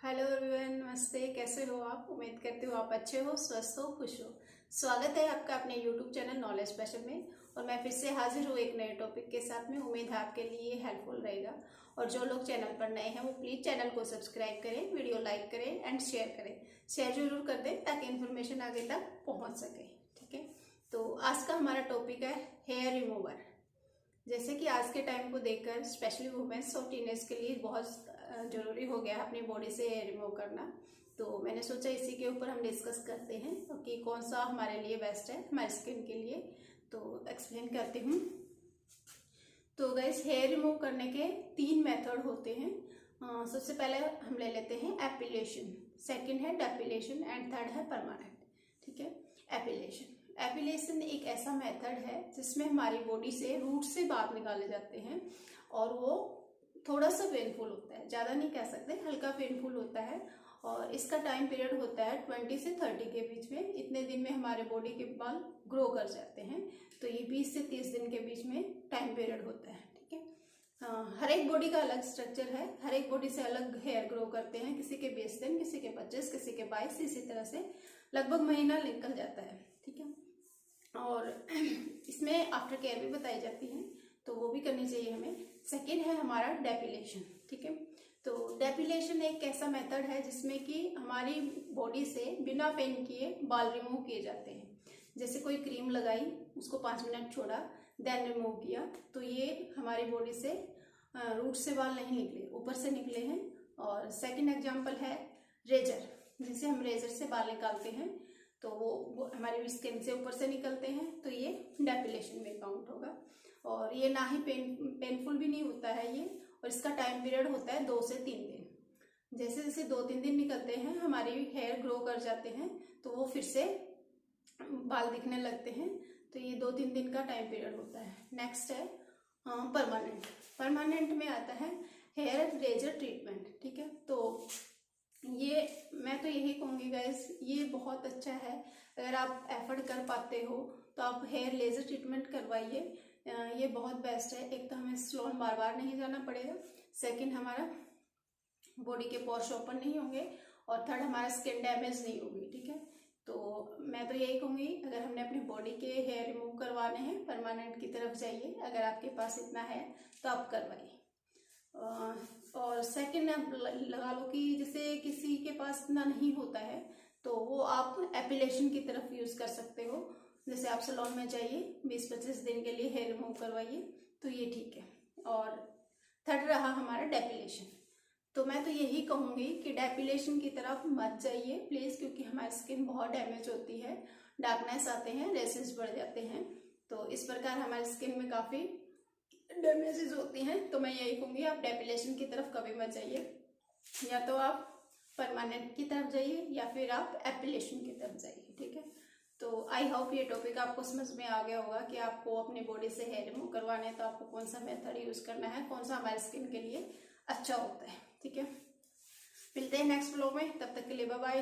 Hello everyone, नमस्ते। कैसे हो आप? उम्मीद करती हूँ आप अच्छे हो, स्वस्थ हो, खुश हो। स्वागत है आपका अपने यूट्यूब चैनल नॉलेज स्पेशल में। और मैं फिर से हाजिर हूँ एक नए टॉपिक के साथ में। उम्मीद है आपके लिए हेल्पफुल रहेगा। और जो लोग चैनल पर नए हैं वो प्लीज़ चैनल को सब्सक्राइब करें, वीडियो लाइक करें एंड शेयर करें। शेयर जरूर कर दें ताकि इन्फॉर्मेशन आगे तक पहुँच सके। ठीक है, तो आज का हमारा टॉपिक है हेयर रिमूवर। जैसे कि आज के टाइम को देखकर स्पेशली वुमेन्स और टीनेज के लिए बहुत ज़रूरी हो गया है अपनी बॉडी से हेयर रिमूव करना। तो मैंने सोचा इसी के ऊपर हम डिस्कस करते हैं कि कौन सा हमारे लिए बेस्ट है हमारी स्किन के लिए। तो एक्सप्लेन करती हूँ। तो गाइस, हेयर रिमूव करने के 3 मेथड होते हैं। सबसे पहले हम ले लेते हैं एपिलेशन, सेकंड है डेपिलेशन एंड थर्ड है परमानेंट। ठीक है, एपिलेशन एपिलेशन एक ऐसा मेथड है जिसमें हमारी बॉडी से रूट से बाल निकाले जाते हैं। और वो थोड़ा सा पेनफुल होता है, ज़्यादा नहीं कह सकते, हल्का पेनफुल होता है। और इसका टाइम पीरियड होता है 20 से 30 के बीच में। इतने दिन में हमारे बॉडी के बाल ग्रो कर जाते हैं। तो ये 20 से 30 दिन के बीच में टाइम पीरियड होता है। ठीक है, हर एक बॉडी का अलग स्ट्रक्चर है, हर एक बॉडी से अलग हेयर ग्रो करते हैं। किसी के 20 दिन, किसी के 25, किसी के 22, इसी तरह से लगभग महीना निकल जाता है। ठीक है, और इसमें आफ्टर केयर भी बताई जाती है, तो वो भी करनी चाहिए हमें। सेकेंड है हमारा डेपिलेशन। ठीक है, तो डेपिलेशन एक ऐसा मेथड है जिसमें कि हमारी बॉडी से बिना पेन किए बाल रिमूव किए जाते हैं। जैसे कोई क्रीम लगाई, उसको 5 मिनट छोड़ा, देन रिमूव किया, तो ये हमारी बॉडी से रूट से बाल नहीं निकले, ऊपर से निकले हैं। और सेकंड एग्जांपल है रेजर, जिसे हम रेजर से बाल निकालते हैं, तो वो हमारी स्किन से ऊपर से निकलते हैं, तो ये डेपिलेशन में काउंट होगा। और ये ना ही पेनफुल भी नहीं होता है ये। और इसका टाइम पीरियड होता है 2 से 3 दिन। जैसे जैसे 2-3 दिन निकलते हैं, हमारी हेयर ग्रो कर जाते हैं, तो वो फिर से बाल दिखने लगते हैं। तो ये 2-3 दिन का टाइम पीरियड होता है। नेक्स्ट है परमानेंट। परमानेंट में आता है हेयर रेजर ट्रीटमेंट। ठीक है, तो ये मैं तो यही कहूँगी गाइस, ये बहुत अच्छा है। अगर आप एफर्ट कर पाते हो तो आप हेयर लेजर ट्रीटमेंट करवाइए। ये बहुत बेस्ट है। एक तो हमें सैलून बार बार नहीं जाना पड़ेगा, सेकंड हमारा बॉडी के पोर्स ओपन नहीं होंगे, और थर्ड हमारा स्किन डैमेज नहीं होगी। ठीक है, तो मैं तो यही कहूँगी, अगर हमने अपनी बॉडी के हेयर रिमूव करवाने हैं परमानेंट की तरफ जाइए। अगर आपके पास इतना है तो आप करवाइए। और सेकंड लगा लो कि जैसे किसी के पास इतना नहीं होता है, तो वो आप एपिलेशन की तरफ यूज कर सकते हो। जैसे आप सैलून में जाइए, 20-25 दिन के लिए हेयर रिमूव करवाइए, तो ये ठीक है। और थर्ड रहा हमारा डेपिलेशन। तो मैं तो यही कहूँगी कि डेपिलेशन की तरफ मत जाइए प्लीज़, क्योंकि हमारी स्किन बहुत डैमेज होती है, डार्कनेस आते हैं, रेसेस बढ़ जाते हैं। तो इस प्रकार हमारी स्किन में काफ़ी डैमेजेस होती हैं। तो मैं यही कहूँगी, आप डेपिलेशन की तरफ कभी मत जाइए। या तो आप परमानेंट की तरफ जाइए या फिर आप एपिलेशन की तरफ जाइए। ठीक है, तो आई होप ये टॉपिक आपको समझ में आ गया होगा कि आपको अपनी बॉडी से हेयर रिमूव करवाना है तो आपको कौन सा मेथड यूज करना है, कौन सा हमारी स्किन के लिए अच्छा होता है। ठीक है, मिलते हैं नेक्स्ट व्लॉग में, तब तक के लिए बाय बाय।